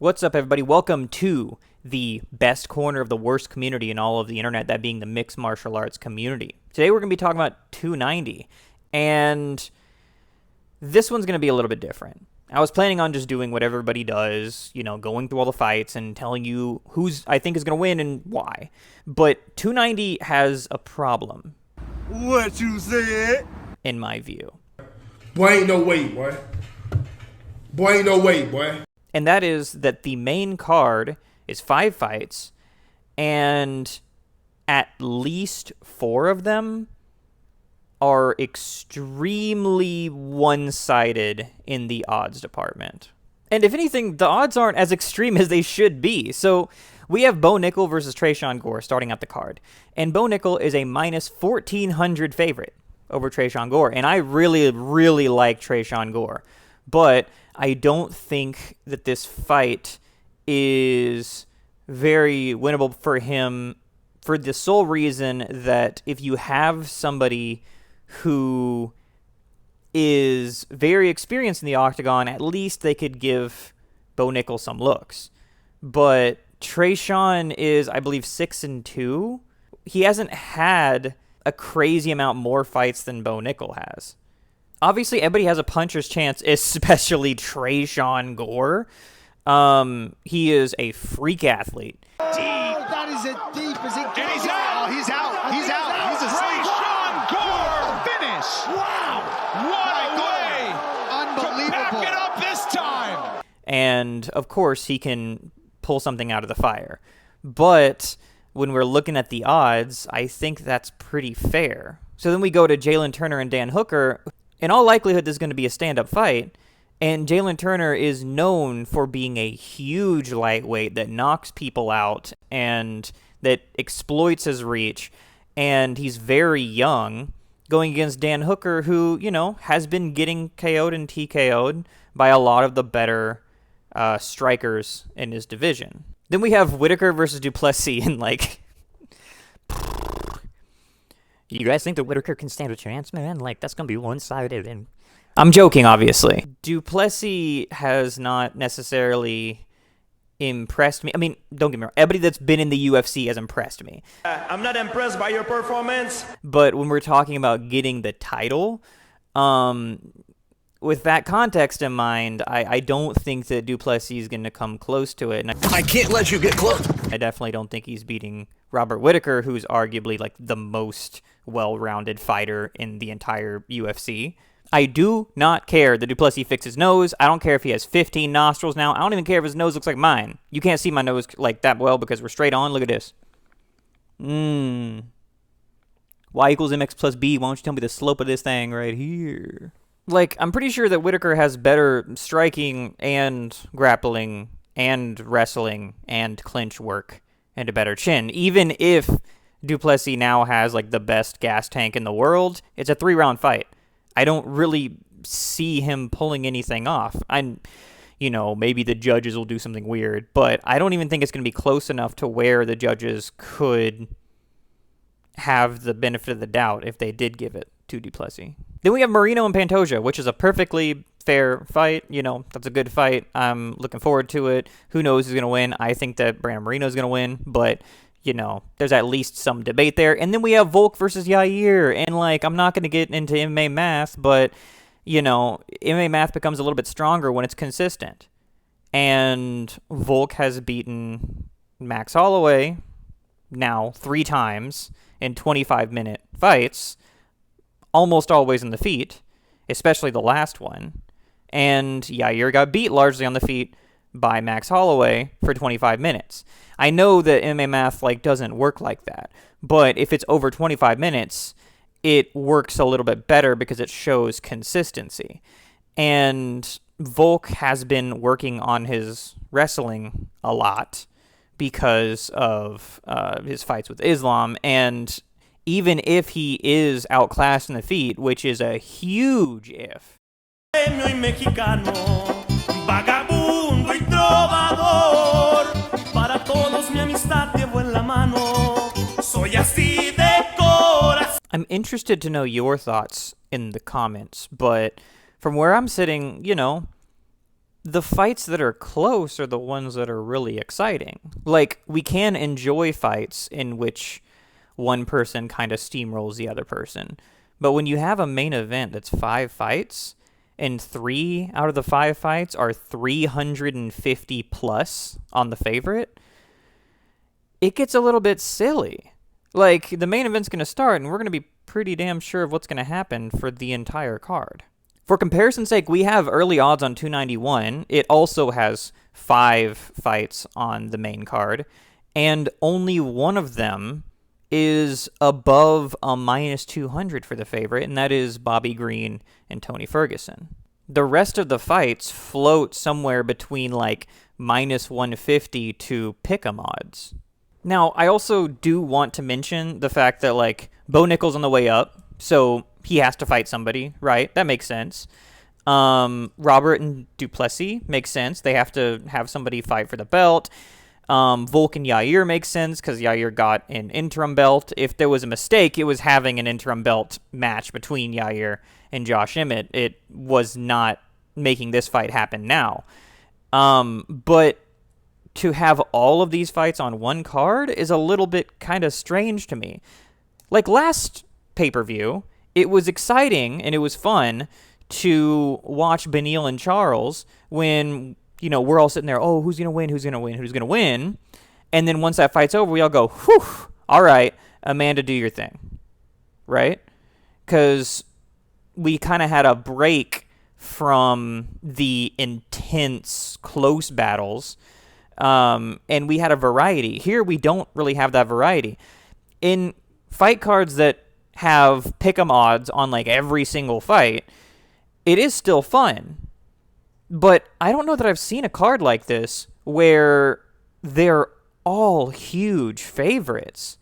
What's up, everybody? Welcome to the best corner of the worst community in all of the internet, that being the mixed martial arts community. Today we're going to be talking about 290, and this one's going to be a little bit different. I was planning on just doing what everybody does, going through all the fights and telling you who's I think is going to win and why. But 290 has a problem. What you said? In my view. Boy, ain't no way, boy. Boy, ain't no way, boy. And that is that the main card is 5 fights, and at least 4 of them are extremely one-sided in the odds department. And if anything, the odds aren't as extreme as they should be. So we have Bo Nickal versus Tresean Gore starting out the card. And Bo Nickal is a minus 1,400 favorite over Tresean Gore. And I really, really like Tresean Gore. But I don't think that this fight is very winnable for him for the sole reason that if you have somebody who is very experienced in the octagon, at least they could give Bo Nickal some looks. But Tresean is, I believe, 6-2. He hasn't had a crazy amount more fights than Bo Nickal has. Obviously, everybody has a puncher's chance, especially Tresean Gore. He is a freak athlete. Deep. That is as deep as it gets. And he's out. He's out. He's out. He's a Tresean Gore finish. Wow. What a way. Unbelievable. To pack it up this time. And, of course, he can pull something out of the fire. But when we're looking at the odds, I think that's pretty fair. So then we go to Jalen Turner and Dan Hooker. In all likelihood, this is going to be a stand-up fight, and Jalen Turner is known for being a huge lightweight that knocks people out and that exploits his reach, and he's very young, going against Dan Hooker, who, has been getting KO'd and TKO'd by a lot of the better strikers in his division. Then we have Whitaker versus Duplessis, and, you guys think that Whitaker can stand a chance, man? That's going to be one-sided. And I'm joking, obviously. Duplessis has not necessarily impressed me. I mean, don't get me wrong. Everybody that's been in the UFC has impressed me. I'm not impressed by your performance. But when we're talking about getting the title, with that context in mind, I don't think that Duplessis is going to come close to it. And I can't let you get close. I definitely don't think he's beating Robert Whitaker, who's arguably the most well-rounded fighter in the entire UFC. I do not care that Duplessis fixed his nose. I don't care if he has 15 nostrils now. I don't even care if his nose looks like mine. You can't see my nose that well because we're straight on. Look at this. Y equals mx plus b. Why don't you tell me the slope of this thing right here? I'm pretty sure that Whitaker has better striking and grappling and wrestling and clinch work and a better chin. Even if Duplessis now has the best gas tank in the world, it's a 3-round fight. I don't really see him pulling anything off. Maybe the judges will do something weird, but I don't even think it's going to be close enough to where the judges could have the benefit of the doubt if they did give it to Duplessis. Then we have Moreno and Pantoja, which is a perfectly fair fight. That's a good fight. I'm looking forward to it. Who knows who's going to win? I think that Brandon Moreno is going to win, but, there's at least some debate there. And then we have Volk versus Yair, and, I'm not going to get into MMA math, but, MMA math becomes a little bit stronger when it's consistent. And Volk has beaten Max Holloway now 3 times in 25-minute fights, almost always on the feet, especially the last one. And Yair got beat largely on the feet by Max Holloway for 25 minutes. I know that MMA math doesn't work like that, but if it's over 25 minutes, it works a little bit better because it shows consistency. And Volk has been working on his wrestling a lot because of his fights with Islam, and even if he is outclassed in the feet, which is a huge if. I'm interested to know your thoughts in the comments, but from where I'm sitting, the fights that are close are the ones that are really exciting. Like, we can enjoy fights in which one person kind of steamrolls the other person. But when you have a main event that's 5 fights, and 3 out of the 5 fights are 350 plus on the favorite, it gets a little bit silly. Like, the main event's going to start, and we're going to be pretty damn sure of what's going to happen for the entire card. For comparison's sake, we have early odds on 291. It also has 5 fights on the main card, and only one of them is above a minus 200 for the favorite, and that is Bobby Green and Tony Ferguson. The rest of the fights float somewhere between like minus 150 to pick'em odds. Now, I also do want to mention the fact that like Bo Nickal's on the way up, so he has to fight somebody, right? That makes sense. Robert and Duplessis makes sense. They have to have somebody fight for the belt. Volk and Yair makes sense because Yair got an interim belt. If there was a mistake, it was having an interim belt match between Yair and Josh Emmett. It was not making this fight happen now. But to have all of these fights on one card is a little bit kind of strange to me. Like last pay-per-view, it was exciting and it was fun to watch Beneil and Charles when, you know, we're all sitting there, oh, who's going to win, who's going to win, who's going to win? And then once that fight's over, we all go, whew, all right, Amanda, do your thing, right? Because we kind of had a break from the intense, close battles, and we had a variety. Here, we don't really have that variety. In fight cards that have pick'em odds on like every single fight, it is still fun. But I don't know that I've seen a card like this where they're all huge favorites.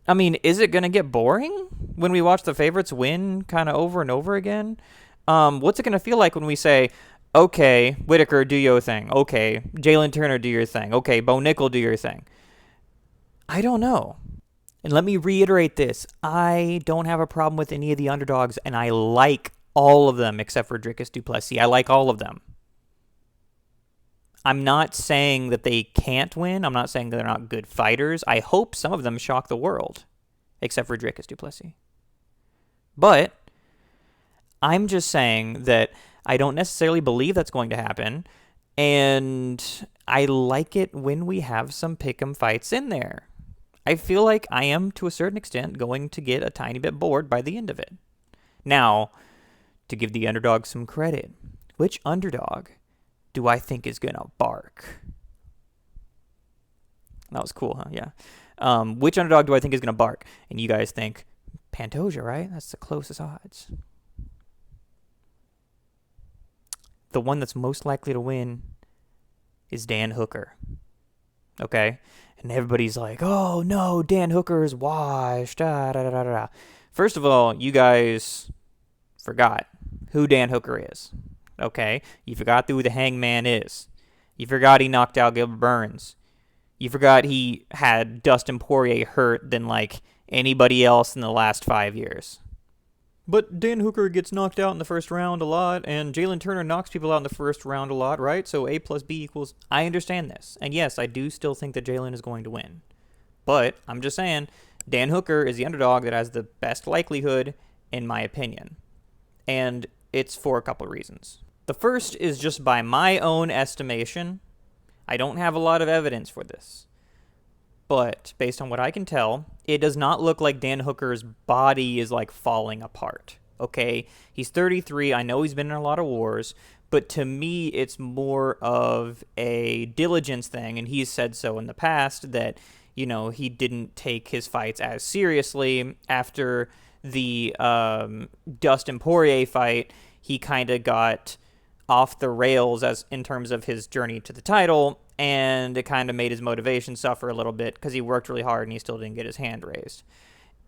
I mean, is it going to get boring when we watch the favorites win kind of over and over again? What's it going to feel like when we say, okay, Whitaker, do your thing. Okay, Jalen Turner, do your thing. Okay, Bo Nickel, do your thing. I don't know. And let me reiterate this. I don't have a problem with any of the underdogs, and I like all of them except for Dricus du Plessis. I like all of them. I'm not saying that they can't win. I'm not saying that they're not good fighters. I hope some of them shock the world, except for Dricus du Plessis. But I'm just saying that I don't necessarily believe that's going to happen, and I like it when we have some pick'em fights in there. I feel like I am, to a certain extent, going to get a tiny bit bored by the end of it. Now, to give the underdog some credit, which underdog do I think is going to bark? That was cool, huh? Yeah. Which underdog do I think is going to bark? And you guys think Pantoja, right? That's the closest odds. The one that's most likely to win is Dan Hooker. Okay? And everybody's like, oh, no, Dan Hooker is washed. Da, da, da, da, da. First of all, you guys forgot who Dan Hooker is. Okay? You forgot who the Hangman is. You forgot he knocked out Gilbert Burns. You forgot he had Dustin Poirier hurt than like anybody else in the last 5 years. But Dan Hooker gets knocked out in the first round a lot, and Jalen Turner knocks people out in the first round a lot, right? So A plus B equals... I understand this. And yes, I do still think that Jalen is going to win. But I'm just saying, Dan Hooker is the underdog that has the best likelihood, in my opinion. And it's for a couple of reasons. The first is just by my own estimation. I don't have a lot of evidence for this. But based on what I can tell, it does not look like Dan Hooker's body is like falling apart. Okay? He's 33. I know he's been in a lot of wars. But to me, it's more of a diligence thing. And he's said so in the past that, you know, he didn't take his fights as seriously. After the Dustin Poirier fight, he kind of got off the rails as in terms of his journey to the title, and it kind of made his motivation suffer a little bit because he worked really hard and he still didn't get his hand raised.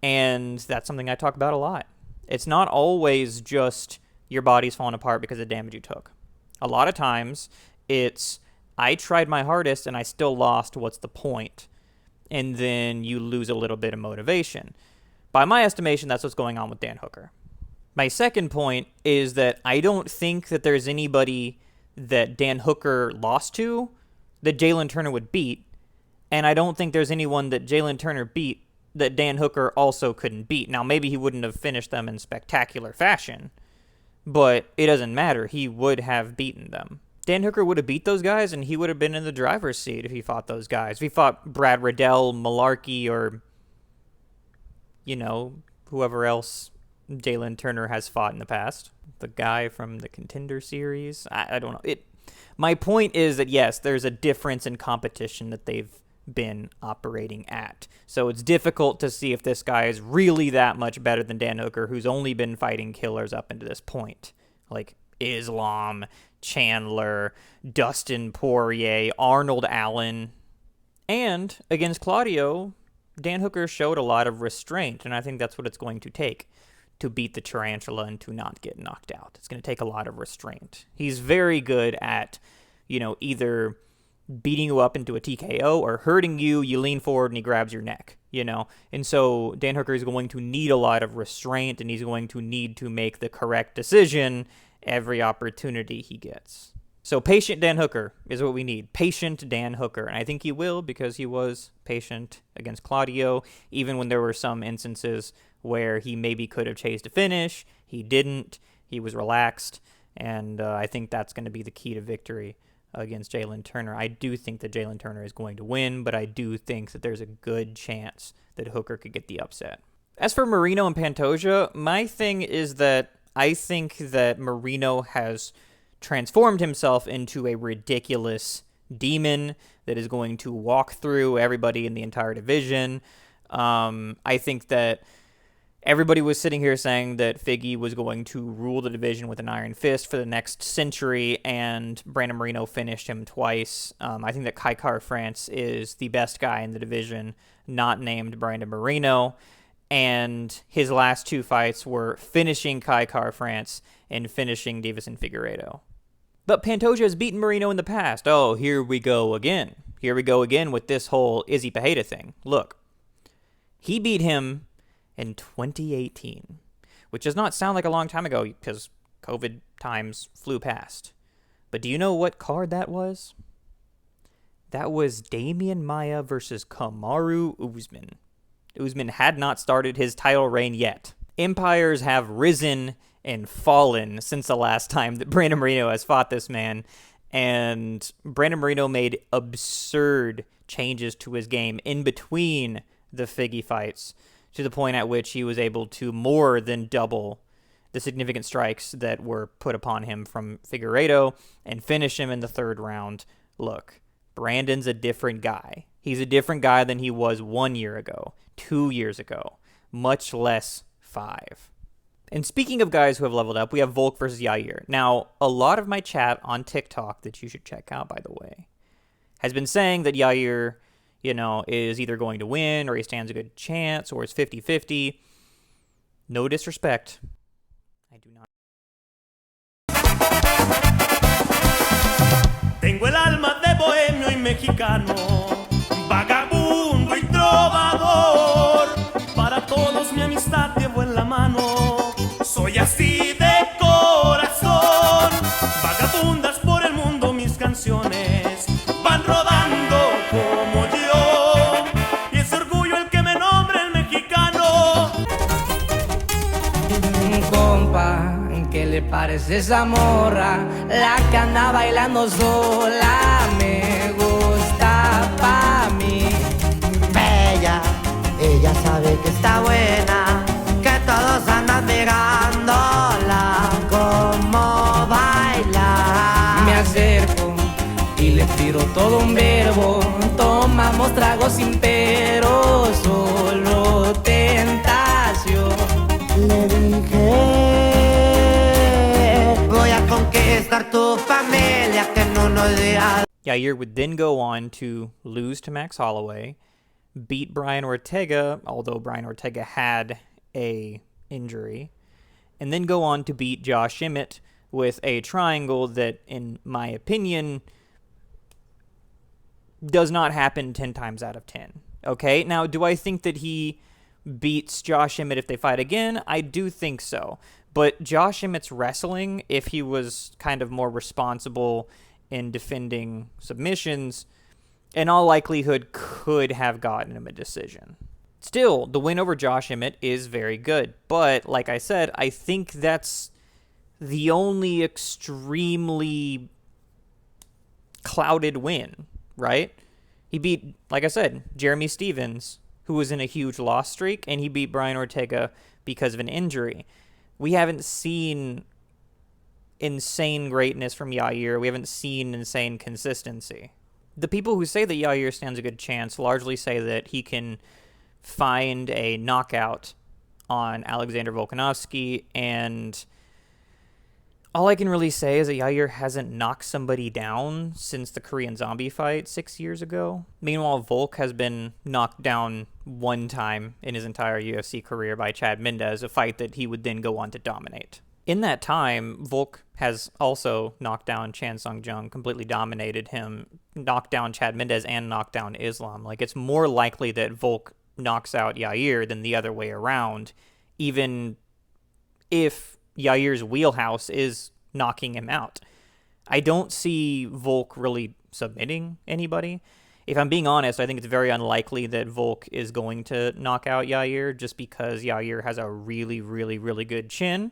And that's something I talk about a lot. It's not always just your body's falling apart because of the damage you took. A lot of times it's, I tried my hardest and I still lost, what's the point? And then you lose a little bit of motivation. By my estimation, that's what's going on with Dan Hooker. My second point is that I don't think that there's anybody that Dan Hooker lost to that Jalen Turner would beat, and I don't think there's anyone that Jalen Turner beat that Dan Hooker also couldn't beat. Now, maybe he wouldn't have finished them in spectacular fashion, but it doesn't matter. He would have beaten them. Dan Hooker would have beat those guys, and he would have been in the driver's seat if he fought those guys. If he fought Brad Riddell, Malarkey, or, whoever else Jalen Turner has fought in the past. The guy from the Contender Series. I don't know. My point is that, yes, there's a difference in competition that they've been operating at. So it's difficult to see if this guy is really that much better than Dan Hooker, who's only been fighting killers up into this point. Like Islam, Chandler, Dustin Poirier, Arnold Allen. And against Claudio, Dan Hooker showed a lot of restraint, and I think that's what it's going to take to beat the Tarantula and to not get knocked out. It's going to take a lot of restraint. He's very good at, either beating you up into a TKO or hurting you, you lean forward and he grabs your neck, And so Dan Hooker is going to need a lot of restraint, and he's going to need to make the correct decision every opportunity he gets. So patient Dan Hooker is what we need. Patient Dan Hooker. And I think he will, because he was patient against Claudio, even when there were some instances where he maybe could have chased a finish. He didn't. He was relaxed. And I think that's going to be the key to victory against Jalen Turner. I do think that Jalen Turner is going to win, but I do think that there's a good chance that Hooker could get the upset. As for Moreno and Pantoja, my thing is that I think that Moreno has transformed himself into a ridiculous demon that is going to walk through everybody in the entire division. I think that everybody was sitting here saying that Figgy was going to rule the division with an iron fist for the next century, and Brandon Moreno finished him twice. I think that Kai France is the best guy in the division, not named Brandon Moreno. And his last two fights were finishing Kai France and finishing Deiveson Figueiredo. But Pantoja has beaten Moreno in the past. Oh, here we go again. Here we go again with this whole Izzy Pajeda thing. Look, he beat him in 2018, which does not sound like a long time ago because COVID times flew past. But do you know what card that was? That was Damian Maia versus Kamaru Usman. Usman had not started his title reign yet. Empires have risen and fallen since the last time that Brandon Moreno has fought this man. And Brandon Moreno made absurd changes to his game in between the Figgy fights, to the point at which he was able to more than double the significant strikes that were put upon him from Figueiredo and finish him in the third round. Look, Brandon's a different guy. He's a different guy than he was 1 year ago, 2 years ago, much less 5. And speaking of guys who have leveled up, we have Volk versus Yair. Now, a lot of my chat on TikTok, that you should check out, by the way, has been saying that Yair, is either going to win or he stands a good chance or it's 50-50. No disrespect. I do not. Tengo el alma de bohemio y mexicano, vagabundo y trovador. Para todos mi amistad llevo en la mano. Soy así de corazón. Vagabundas por el mundo mis canciones van rodando como yo. Y es orgullo el que me nombre el mexicano. Compa, ¿qué le parece esa morra? La que anda bailando sola me gusta pa' mí. Bella, ella sabe que está buena, que todos andan mirándola como baila. Me acerco y le tiro todo un verbo. Tomamos tragos sin pero, solo tentación. Le dije, voy a conquistar tu familia, que no nos deja. Yair would then go on to lose to Max Holloway, beat Brian Ortega, although Brian Ortega had a injury, and then go on to beat Josh Emmett with a triangle that, in my opinion, does not happen 10 times out of 10. Okay, now do I think that he beats Josh Emmett if they fight again? I do think so. But Josh Emmett's wrestling, if he was kind of more responsible in defending submissions, in all likelihood could have gotten him a decision. Still, the win over Josh Emmett is very good. But, like I said, I think that's the only extremely clouded win, right? He beat, like I said, Jeremy Stevens, who was in a huge loss streak, and he beat Brian Ortega because of an injury. We haven't seen insane greatness from Yair. We haven't seen insane consistency. The people who say that Yair stands a good chance largely say that he can find a knockout on Alexander Volkanovski, and all I can really say is that Yair hasn't knocked somebody down since the Korean Zombie fight 6 years ago. Meanwhile, Volk has been knocked down one time in his entire UFC career by Chad Mendes, a fight that he would then go on to dominate. In that time, Volk has also knocked down Chan Sung Jung, completely dominated him, knocked down Chad Mendes, and knocked down Islam. Like, it's more likely that Volk knocks out Yair than the other way around, even if Yair's wheelhouse is knocking him out. I don't see Volk really submitting anybody. If I'm being honest, I think it's very unlikely that Volk is going to knock out Yair just because Yair has a really, really, really good chin.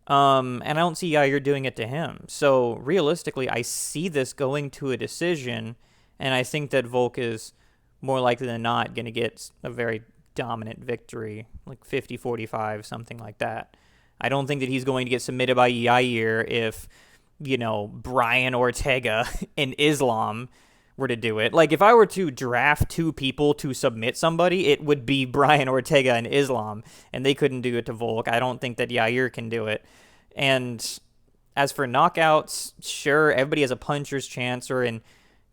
And I don't see Yair doing it to him. So realistically, I see this going to a decision, and I think that Volk is more likely than not going to get a very dominant victory, like 50-45, something like that. I don't think that he's going to get submitted by Yair if, Brian Ortega and Islam were to do it. Like, if I were to draft two people to submit somebody, it would be Brian Ortega and Islam, and they couldn't do it to Volk. I don't think that Yair can do it. And as for knockouts, sure, everybody has a puncher's chance, or in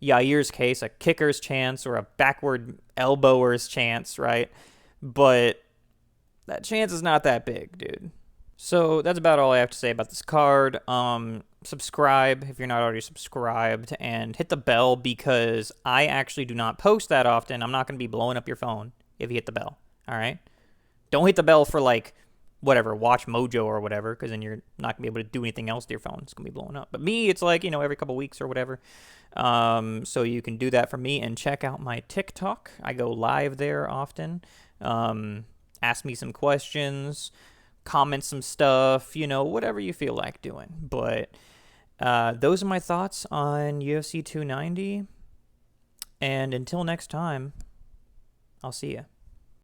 Yair's case, a kicker's chance, or a backward elbower's chance, right? But that chance is not that big, dude. So that's about all I have to say about this card. Subscribe if you're not already subscribed, and hit the bell because I actually do not post that often. I'm not going to be blowing up your phone if you hit the bell, all right? Don't hit the bell for, Watch Mojo or whatever, because then you're not going to be able to do anything else to your phone. It's going to be blowing up. But me, it's every couple weeks or whatever. So you can do that for me, and check out my TikTok. I go live there often. Ask me some questions, comment some stuff, whatever you feel like doing. But those are my thoughts on UFC 290. And until next time, I'll see you.